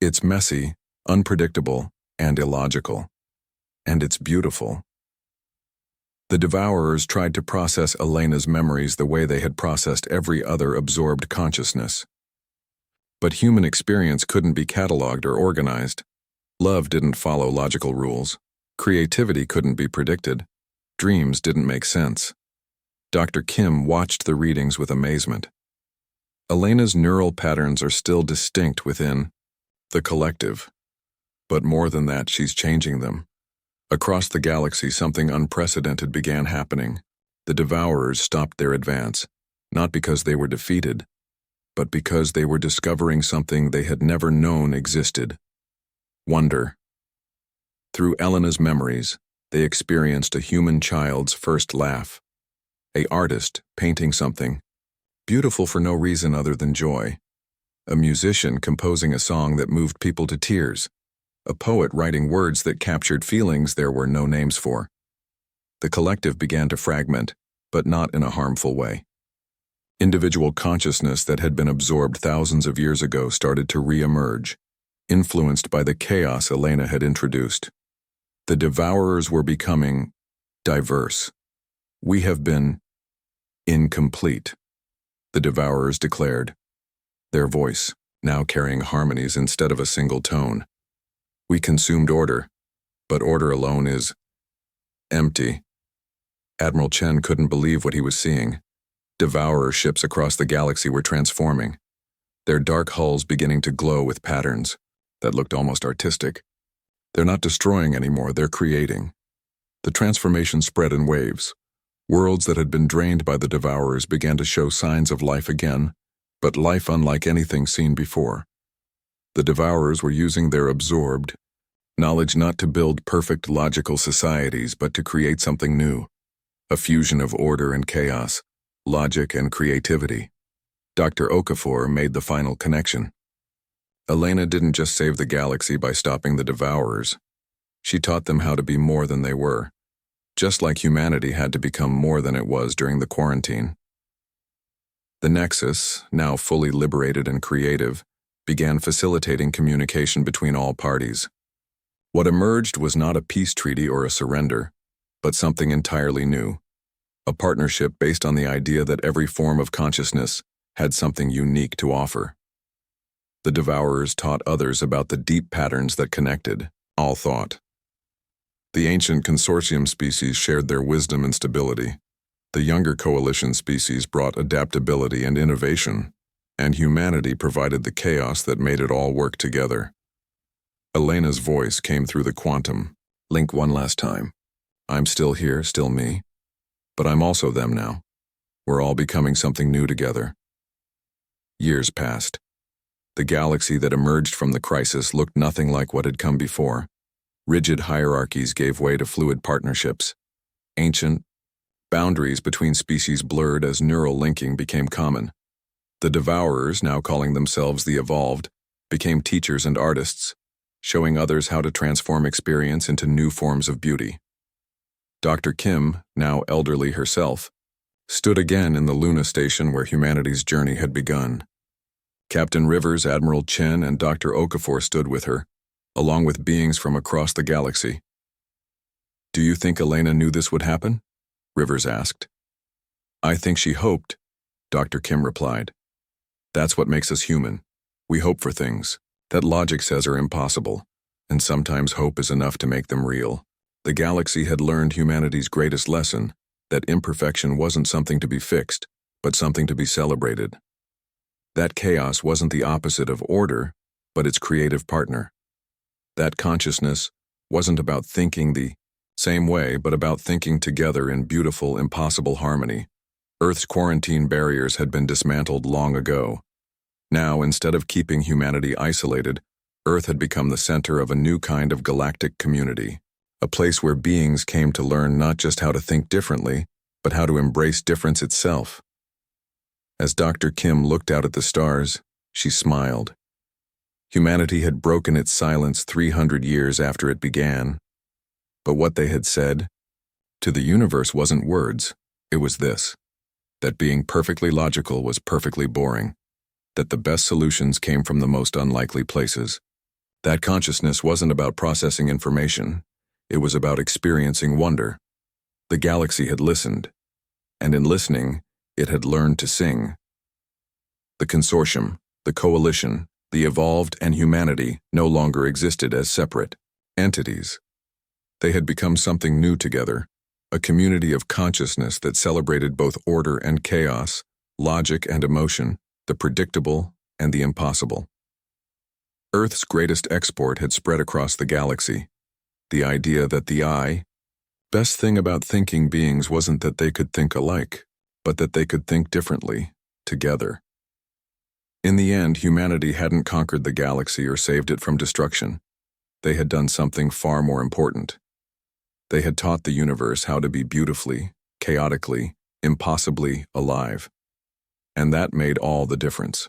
It's messy, unpredictable, and illogical. And it's beautiful. The Devourers tried to process Elena's memories the way they had processed every other absorbed consciousness. But human experience couldn't be cataloged or organized. Love didn't follow logical rules. Creativity couldn't be predicted. Dreams didn't make sense. Dr. Kim watched the readings with amazement. Elena's neural patterns are still distinct within the collective. But more than that, she's changing them. Across the galaxy, something unprecedented began happening. The Devourers stopped their advance, not because they were defeated, but because they were discovering something they had never known existed. Wonder. Through Elena's memories, they experienced a human child's first laugh. An artist painting something, beautiful for no reason other than joy. A musician composing a song that moved people to tears. A poet writing words that captured feelings there were no names for. The collective began to fragment, but not in a harmful way. Individual consciousness that had been absorbed thousands of years ago started to re-emerge, influenced by the chaos Elena had introduced. The Devourers were becoming diverse. We have been incomplete, the Devourers declared, their voice now carrying harmonies instead of a single tone. We consumed order, but order alone is empty. Admiral Chen couldn't believe what he was seeing. Devourer ships across the galaxy were transforming, their dark hulls beginning to glow with patterns that looked almost artistic. They're not destroying anymore, they're creating. The transformation spread in waves. Worlds that had been drained by the Devourers began to show signs of life again, but life unlike anything seen before. The Devourers were using their absorbed knowledge not to build perfect logical societies, but to create something new, a fusion of order and chaos, logic and creativity. Dr. Okafor made the final connection. Elena didn't just save the galaxy by stopping the Devourers. She taught them how to be more than they were, just like humanity had to become more than it was during the quarantine. The Nexus, now fully liberated and creative, began facilitating communication between all parties. What emerged was not a peace treaty or a surrender, but something entirely new. A partnership based on the idea that every form of consciousness had something unique to offer. The Devourers taught others about the deep patterns that connected all thought. The ancient consortium species shared their wisdom and stability. The younger coalition species brought adaptability and innovation, and humanity provided the chaos that made it all work together. Elena's voice came through the quantum link one last time. I'm still here, still me, but I'm also them now. We're all becoming something new together. Years passed. The galaxy that emerged from the crisis looked nothing like what had come before. Rigid hierarchies gave way to fluid partnerships. Ancient boundaries between species blurred as neural linking became common. The Devourers, now calling themselves the Evolved, became teachers and artists, showing others how to transform experience into new forms of beauty. Dr. Kim, now elderly herself, stood again in the Luna station where humanity's journey had begun. Captain Rivers, Admiral Chen, and Dr. Okafor stood with her, along with beings from across the galaxy. "Do you think Elena knew this would happen?" Rivers asked. "I think she hoped," Dr. Kim replied. "That's what makes us human. We hope for things that logic says are impossible, and sometimes hope is enough to make them real." The galaxy had learned humanity's greatest lesson, that imperfection wasn't something to be fixed, but something to be celebrated. That chaos wasn't the opposite of order, but its creative partner. That consciousness wasn't about thinking the same way, but about thinking together in beautiful, impossible harmony. Earth's quarantine barriers had been dismantled long ago. Now, instead of keeping humanity isolated, Earth had become the center of a new kind of galactic community, a place where beings came to learn not just how to think differently, but how to embrace difference itself. As Dr. Kim looked out at the stars, she smiled. Humanity had broken its silence 300 years after it began. But what they had said to the universe wasn't words, it was this: that being perfectly logical was perfectly boring, that the best solutions came from the most unlikely places. That consciousness wasn't about processing information, it was about experiencing wonder. The galaxy had listened, and in listening, it had learned to sing. The consortium, the coalition, the evolved, and humanity no longer existed as separate entities. They had become something new together, a community of consciousness that celebrated both order and chaos, logic and emotion, the predictable and the impossible. Earth's greatest export had spread across the galaxy. The idea that the best thing about thinking beings wasn't that they could think alike, but that they could think differently, together. In the end, humanity hadn't conquered the galaxy or saved it from destruction. They had done something far more important. They had taught the universe how to be beautifully, chaotically, impossibly alive. And that made all the difference.